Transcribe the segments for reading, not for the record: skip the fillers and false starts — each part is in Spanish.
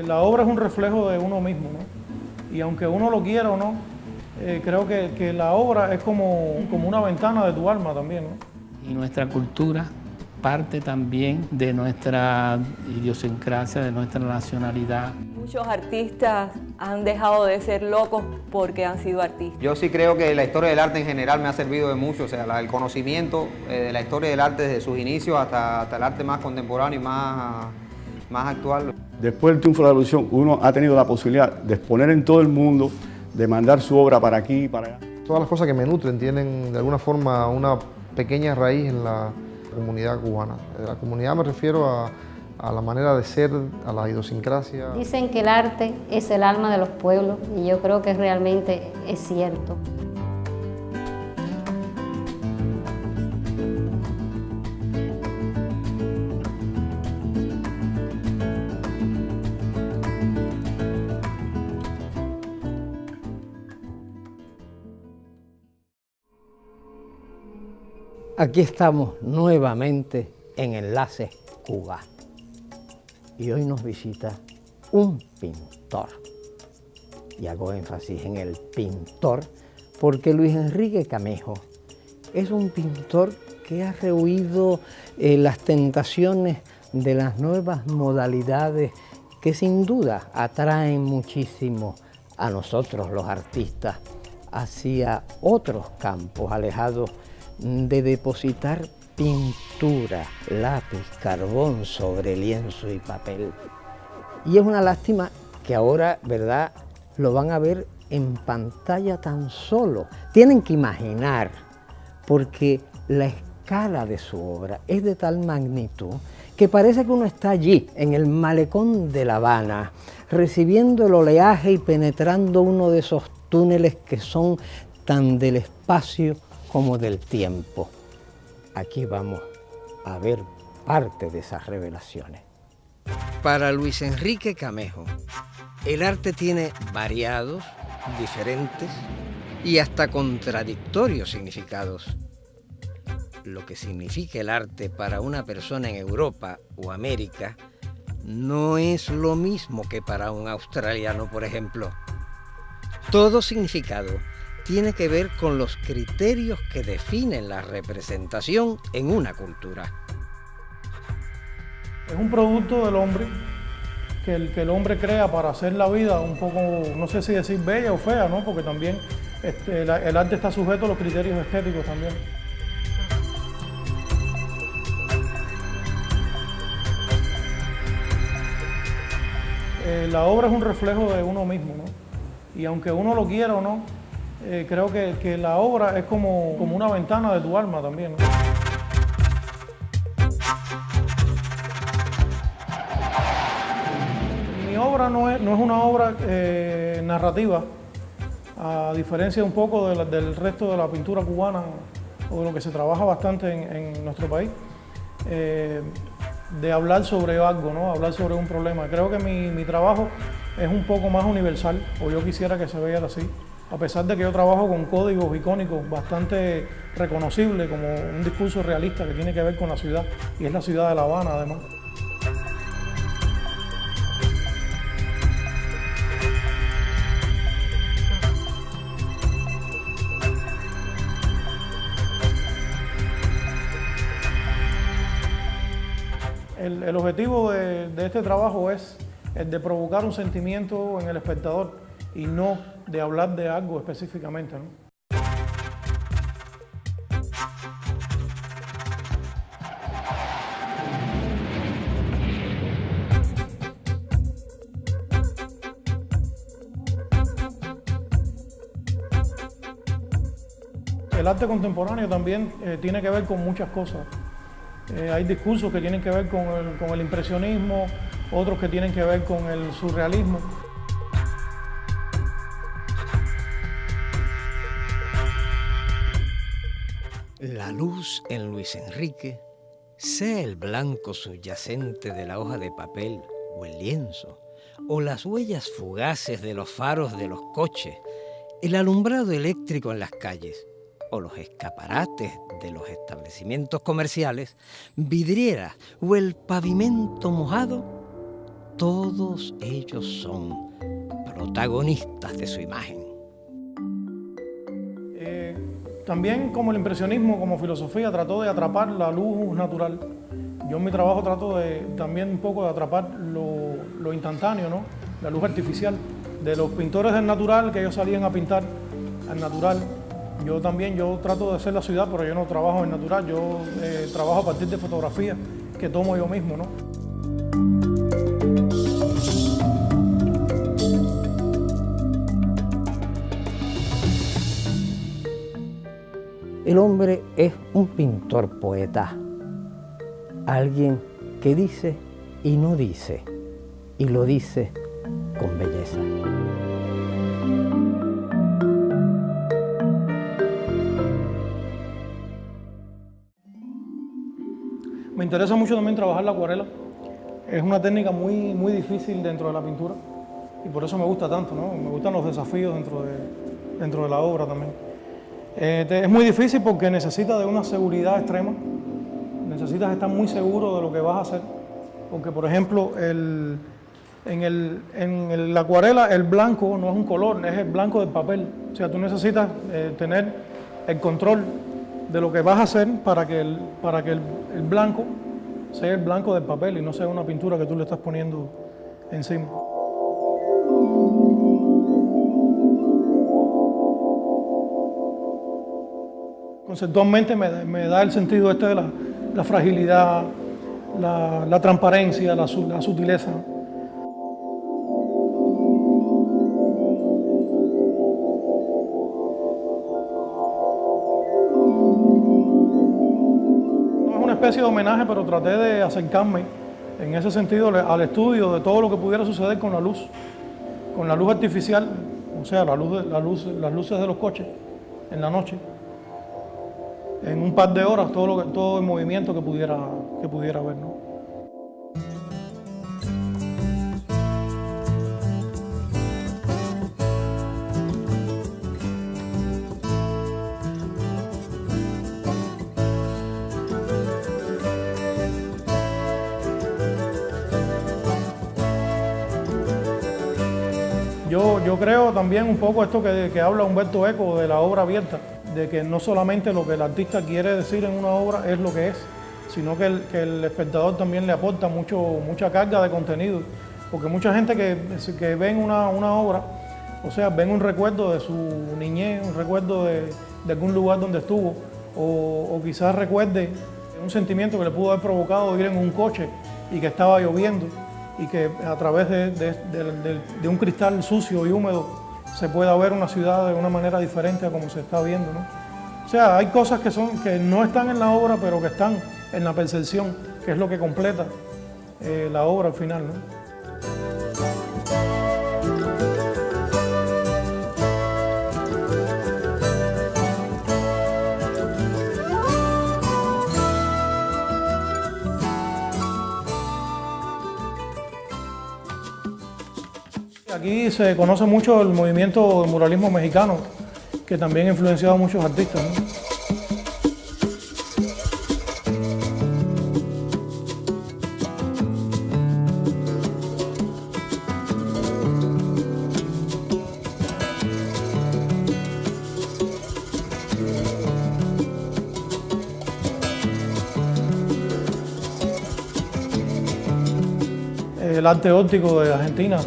La obra es un reflejo de uno mismo, ¿no? Y aunque uno lo quiera o no, creo que la obra es como una ventana de tu alma también, ¿no? Y nuestra cultura parte también de nuestra idiosincrasia, de nuestra nacionalidad. Muchos artistas han dejado de ser locos porque han sido artistas. Yo sí creo que la historia del arte en general me ha servido de mucho, o sea, el conocimiento de la historia del arte desde sus inicios hasta el arte más contemporáneo y más actual. Después del triunfo de la revolución, uno ha tenido la posibilidad de exponer en todo el mundo, de mandar su obra para aquí y para allá. Todas las cosas que me nutren tienen de alguna forma una pequeña raíz en la comunidad cubana. De la comunidad me refiero a la manera de ser, a la idiosincrasia. Dicen que el arte es el alma de los pueblos y yo creo que realmente es cierto. Aquí estamos nuevamente en Enlaces Cuba y hoy nos visita un pintor. Y hago énfasis en el pintor porque Luis Enrique Camejo es un pintor que ha rehuido las tentaciones de las nuevas modalidades que sin duda atraen muchísimo a nosotros los artistas hacia otros campos alejados de depositar pintura, lápiz, carbón sobre lienzo y papel. Y es una lástima que ahora, ¿verdad?, lo van a ver en pantalla tan solo. Tienen que imaginar, porque la escala de su obra es de tal magnitud que parece que uno está allí, en el malecón de La Habana, recibiendo el oleaje y penetrando uno de esos túneles que son tan del espacio como del tiempo. Aquí vamos a ver parte de esas revelaciones. Para Luis Enrique Camejo, el arte tiene variados, diferentes y hasta contradictorios significados. Lo que significa el arte para una persona en Europa o América no es lo mismo que para un australiano, por ejemplo. Todo significado tiene que ver con los criterios que definen la representación en una cultura. Es un producto del hombre, que el hombre crea para hacer la vida un poco, no sé si decir bella o fea, ¿no? Porque también el arte está sujeto a los criterios estéticos también. La obra es un reflejo de uno mismo, ¿no? Y aunque uno lo quiera o no, creo que la obra es como una ventana de tu alma también, ¿no? Mi obra no es una obra narrativa, a diferencia un poco del resto de la pintura cubana o de lo que se trabaja bastante en nuestro país, de hablar sobre algo, ¿no? Hablar sobre un problema. Creo que mi trabajo es un poco más universal, o yo quisiera que se vea así, a pesar de que yo trabajo con códigos icónicos bastante reconocibles, como un discurso realista que tiene que ver con la ciudad, y es la ciudad de La Habana además. El objetivo de este trabajo es el de provocar un sentimiento en el espectador y no de hablar de algo específicamente, ¿no? El arte contemporáneo también tiene que ver con muchas cosas. Hay discursos que tienen que ver con el impresionismo, otros que tienen que ver con el surrealismo. La luz en Luis Enrique, sea el blanco subyacente de la hoja de papel o el lienzo, o las huellas fugaces de los faros de los coches, el alumbrado eléctrico en las calles, o los escaparates de los establecimientos comerciales, vidrieras o el pavimento mojado, todos ellos son protagonistas de su imagen. También como el impresionismo, como filosofía, trató de atrapar la luz natural. Yo en mi trabajo trato también un poco de atrapar lo instantáneo, ¿no? La luz artificial. De los pintores del natural, que ellos salían a pintar al natural, yo trato de hacer la ciudad, pero yo no trabajo en natural, yo trabajo a partir de fotografías que tomo yo mismo, ¿no? El hombre es un pintor poeta, alguien que dice y no dice, y lo dice con belleza. Me interesa mucho también trabajar la acuarela. Es una técnica muy difícil dentro de la pintura y por eso me gusta tanto, ¿no? Me gustan los desafíos dentro de la obra también. Es muy difícil porque necesitas de una seguridad extrema, necesitas estar muy seguro de lo que vas a hacer, porque por ejemplo en la acuarela el blanco no es un color, es el blanco del papel, o sea, tú necesitas tener el control de lo que vas a hacer para que el blanco sea el blanco del papel y no sea una pintura que tú le estás poniendo encima. Conceptualmente me da el sentido este de la fragilidad, la transparencia, la sutileza. No es una especie de homenaje, pero traté de acercarme en ese sentido al estudio de todo lo que pudiera suceder con la luz artificial, o sea, las luces de los coches en la noche. En un par de horas todo el movimiento que pudiera haber, ¿no? Yo creo también un poco esto que habla Humberto Eco de la obra abierta, de que no solamente lo que el artista quiere decir en una obra es lo que es, sino que el espectador también le aporta mucha carga de contenido, porque mucha gente que ven una obra, o sea, ven un recuerdo de su niñez, un recuerdo de algún lugar donde estuvo, o quizás recuerde un sentimiento que le pudo haber provocado ir en un coche y que estaba lloviendo, y que a través de un cristal sucio y húmedo se pueda ver una ciudad de una manera diferente a como se está viendo, ¿no? O sea, hay cosas que no están en la obra, pero que están en la percepción, que es lo que completa la obra al final, ¿no? Aquí se conoce mucho el movimiento del muralismo mexicano, que también ha influenciado a muchos artistas, ¿no? El arte óptico de Argentina.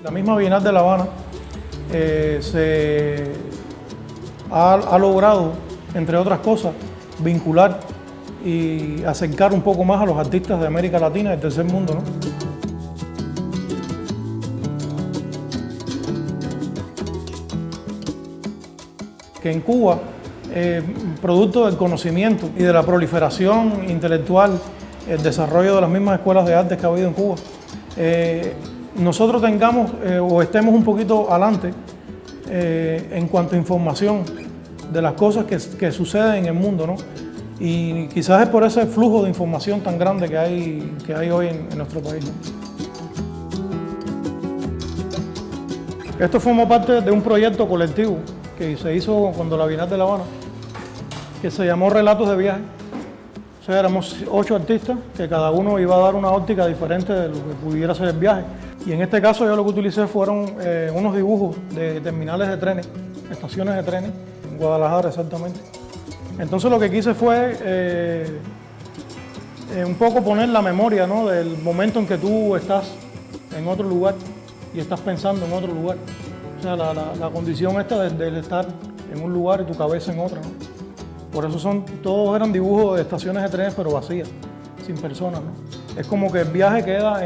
La misma Bienal de La Habana se ha logrado, entre otras cosas, vincular y acercar un poco más a los artistas de América Latina y del tercer mundo, ¿no? Que en Cuba, producto del conocimiento y de la proliferación intelectual, el desarrollo de las mismas escuelas de artes que ha habido en Cuba, nosotros tengamos o estemos un poquito adelante en cuanto a información de las cosas que suceden en el mundo, ¿no? Y quizás es por ese flujo de información tan grande que hay hoy en nuestro país, ¿no? Esto forma parte de un proyecto colectivo que se hizo cuando la Bienal de La Habana, que se llamó Relatos de Viaje, sea, éramos 8 artistas que cada uno iba a dar una óptica diferente de lo que pudiera ser el viaje. Y en este caso yo lo que utilicé fueron unos dibujos de terminales de trenes, estaciones de trenes, en Guadalajara exactamente. Entonces lo que quise fue un poco poner la memoria, ¿no?, del momento en que tú estás en otro lugar y estás pensando en otro lugar. O sea, la condición esta de estar en un lugar y tu cabeza en otro, ¿no? Por eso todos eran dibujos de estaciones de trenes, pero vacías, sin personas, ¿no? Es como que el viaje queda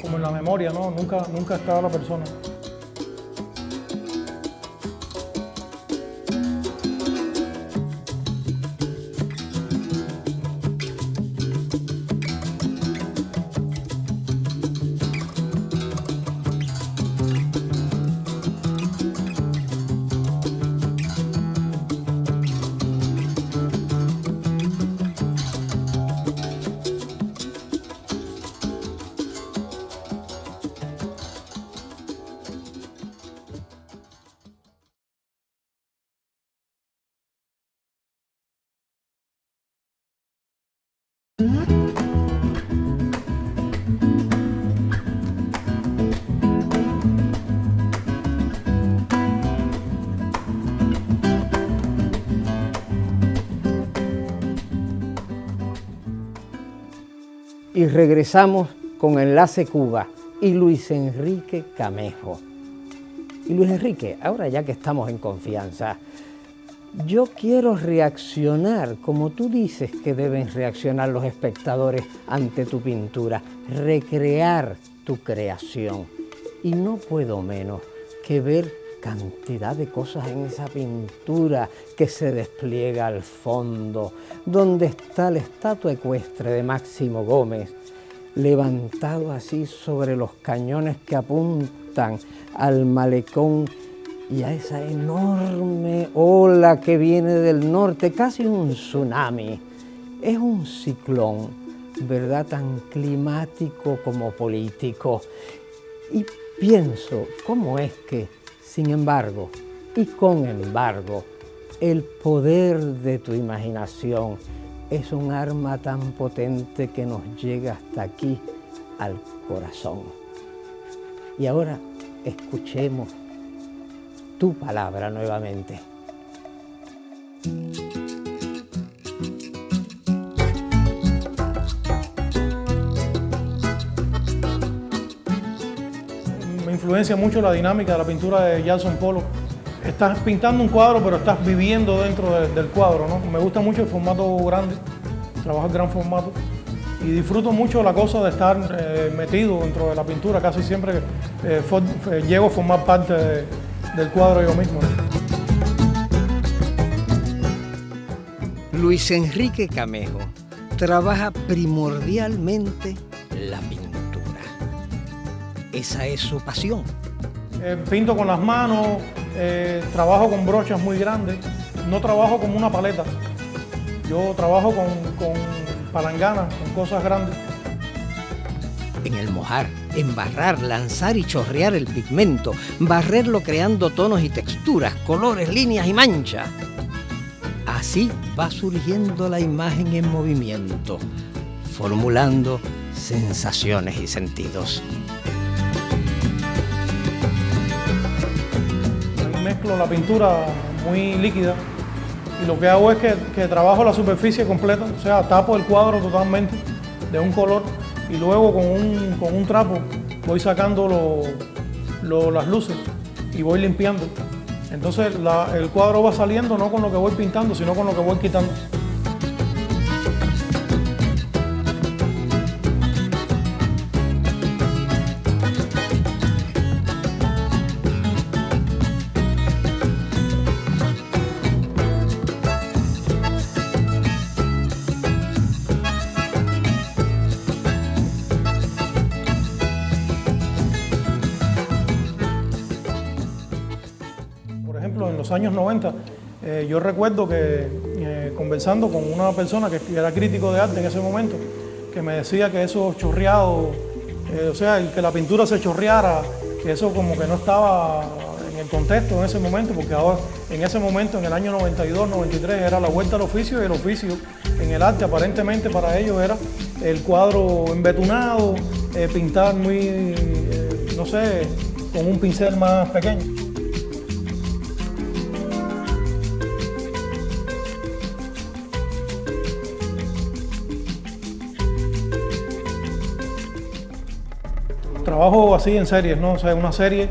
como en la memoria, ¿no? Nunca está la persona. Y regresamos con Enlace Cuba y Luis Enrique Camejo. Y Luis Enrique, ahora ya que estamos en confianza, yo quiero reaccionar como tú dices que deben reaccionar los espectadores ante tu pintura, recrear tu creación. Y no puedo menos que ver cantidad de cosas en esa pintura que se despliega al fondo, donde está la estatua ecuestre de Máximo Gómez, levantado así sobre los cañones que apuntan al malecón y a esa enorme ola que viene del norte, casi un tsunami. Es un ciclón, ¿verdad?, tan climático como político. Y pienso, ¿cómo es que, sin embargo, y con embargo, el poder de tu imaginación es un arma tan potente que nos llega hasta aquí, al corazón? Y ahora escuchemos tu palabra nuevamente. Me influencia mucho la dinámica de la pintura de Jackson Pollock. Estás pintando un cuadro, pero estás viviendo dentro del cuadro, ¿no? Me gusta mucho el formato grande, trabajo en gran formato y disfruto mucho la cosa de estar metido dentro de la pintura. Casi siempre llego a formar parte del cuadro yo mismo, ¿no? Luis Enrique Camejo trabaja primordialmente la pintura. Esa es su pasión. Pinto con las manos, trabajo con brochas muy grandes, no trabajo como una paleta. Yo trabajo con palanganas, con cosas grandes. En el mojar, embarrar, lanzar y chorrear el pigmento, barrerlo creando tonos y texturas, colores, líneas y manchas. Así va surgiendo la imagen en movimiento, formulando sensaciones y sentidos. Mezclo la pintura muy líquida y lo que hago es que trabajo la superficie completa, o sea, tapo el cuadro totalmente de un color y luego con un trapo voy sacando las luces y voy limpiando. Entonces el cuadro va saliendo no con lo que voy pintando, sino con lo que voy quitando. En los años 90, yo recuerdo que conversando con una persona que era crítico de arte en ese momento, que me decía que esos chorreados, o sea, que la pintura se chorreara, que eso como que no estaba en el contexto en ese momento, porque ahora en ese momento, en el año 92, 93, era la vuelta al oficio, y el oficio en el arte aparentemente para ellos era el cuadro embetunado, pintar muy, no sé, con un pincel más pequeño. Trabajo así en series, ¿no? O sea, una serie,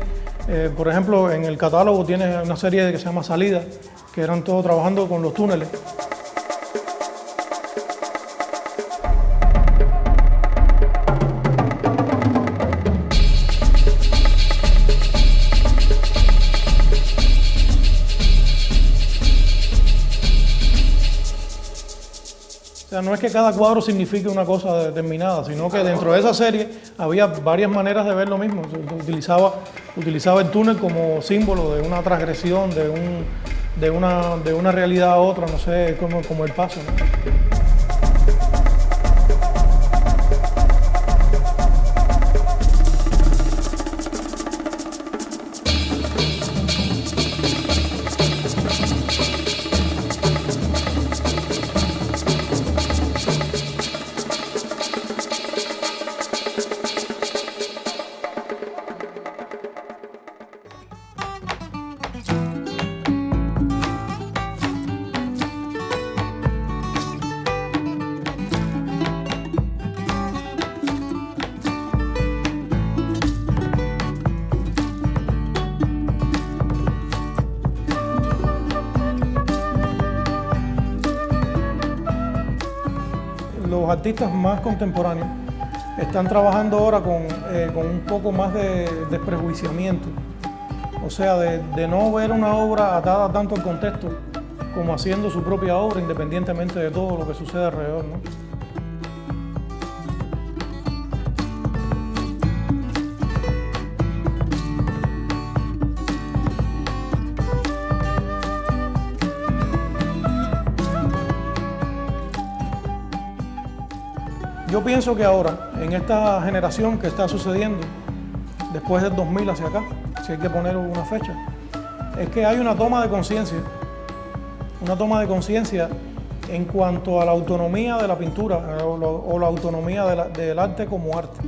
por ejemplo, en el catálogo tiene una serie que se llama Salida, que eran todos trabajando con los túneles. O sea, no es que cada cuadro signifique una cosa determinada, sino que dentro de esa serie había varias maneras de ver lo mismo. Utilizaba el túnel como símbolo de una transgresión, de una realidad a otra, no sé, como el paso, ¿no? Los artistas más contemporáneos están trabajando ahora con un poco más de desprejuiciamiento, o sea, de no ver una obra atada tanto al contexto como haciendo su propia obra independientemente de todo lo que sucede alrededor, ¿no? Yo pienso que ahora, en esta generación que está sucediendo, después del 2000 hacia acá, si hay que poner una fecha, es que hay una toma de conciencia en cuanto a la autonomía de la pintura o la autonomía del arte como arte.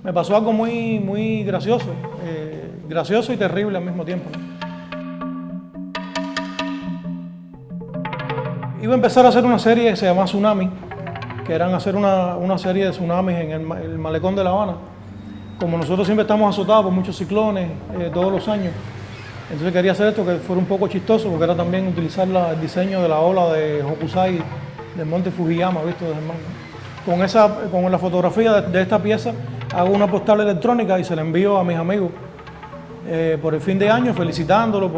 Me pasó algo muy gracioso, gracioso y terrible al mismo tiempo, ¿no? Iba a empezar a hacer una serie que se llama Tsunami, que eran hacer una serie de tsunamis en el malecón de La Habana. Como nosotros siempre estamos azotados por muchos ciclones todos los años, entonces quería hacer esto que fuera un poco chistoso, porque era también utilizar el diseño de la ola de Hokusai del monte Fujiyama, visto desde el mar, ¿no? Con la fotografía de esta pieza hago una postal electrónica y se la envío a mis amigos por el fin de año, felicitándolo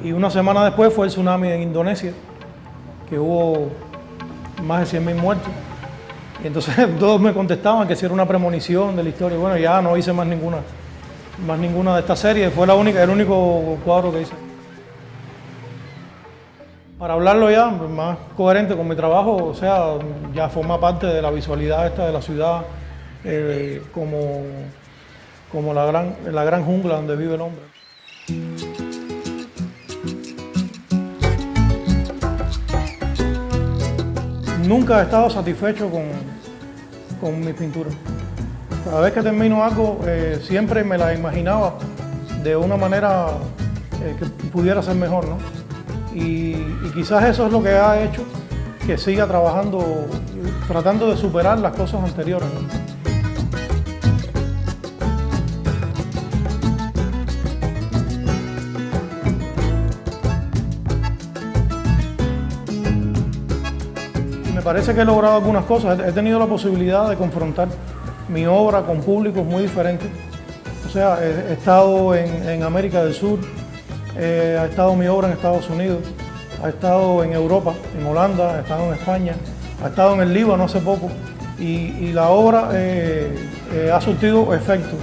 y una semana después fue el tsunami en Indonesia, que hubo más de 100.000 muertos. Y entonces todos me contestaban que si era una premonición de la historia. Bueno, ya no hice más ninguna de estas series, fue el único cuadro que hice. Para hablarlo ya más coherente con mi trabajo, o sea, ya forma parte de la visualidad esta de la ciudad, como la gran jungla donde vive el hombre. Nunca he estado satisfecho con mi pintura. Cada vez que termino algo, siempre me la imaginaba de una manera que pudiera ser mejor, ¿no? Y quizás eso es lo que ha hecho que siga trabajando, tratando de superar las cosas anteriores, ¿no? Me parece que he logrado algunas cosas. He tenido la posibilidad de confrontar mi obra con públicos muy diferentes. O sea, he estado en América del Sur, ha estado mi obra en Estados Unidos, ha estado en Europa, en Holanda, ha estado en España, ha estado en el Líbano hace poco y la obra ha surtido efecto.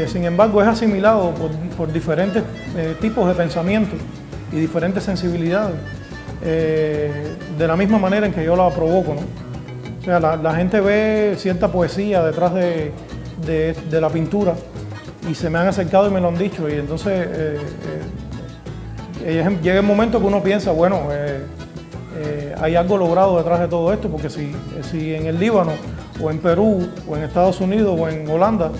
Sin embargo, es asimilado por diferentes tipos de pensamiento y diferentes sensibilidades, de la misma manera en que yo la provoco, ¿no? O sea, la gente ve cierta poesía detrás de la pintura y se me han acercado y me lo han dicho, y entonces llega el momento que uno piensa, bueno, hay algo logrado detrás de todo esto, porque si en el Líbano o en Perú o en Estados Unidos o en Holanda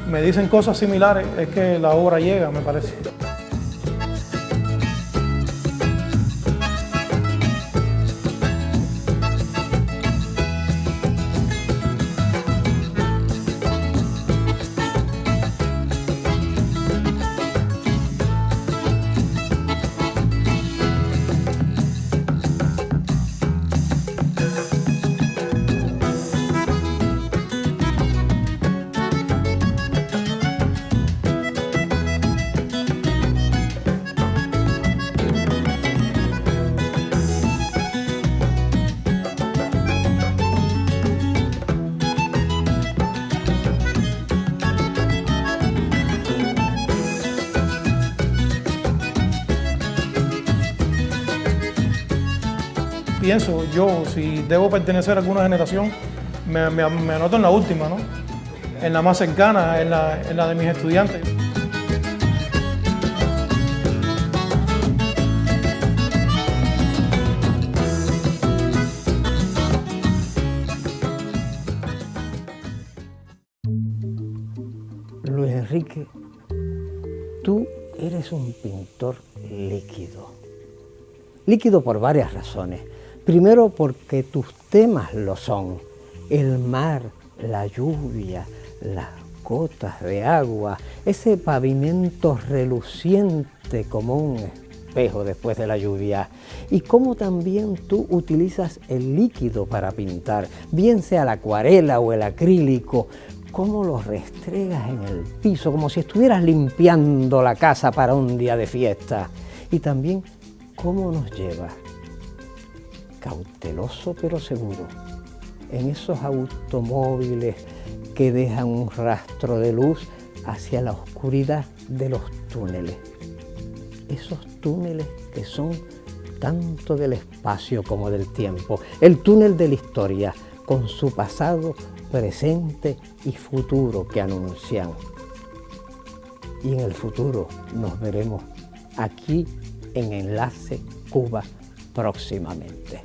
me dicen cosas similares, es que la obra llega, me parece. Pienso yo, si debo pertenecer a alguna generación, me anoto en la última, ¿no? En la más cercana, en la de mis estudiantes. Luis Enrique, tú eres un pintor líquido. Líquido por varias razones. Primero, porque tus temas lo son: el mar, la lluvia, las gotas de agua, ese pavimento reluciente como un espejo después de la lluvia. Y cómo también tú utilizas el líquido para pintar, bien sea la acuarela o el acrílico, cómo lo restregas en el piso, como si estuvieras limpiando la casa para un día de fiesta. Y también cómo nos lleva, cauteloso pero seguro, en esos automóviles que dejan un rastro de luz hacia la oscuridad de los túneles. Esos túneles que son tanto del espacio como del tiempo. El túnel de la historia, con su pasado, presente y futuro que anuncian. Y en el futuro nos veremos aquí en Enlace Cuba próximamente.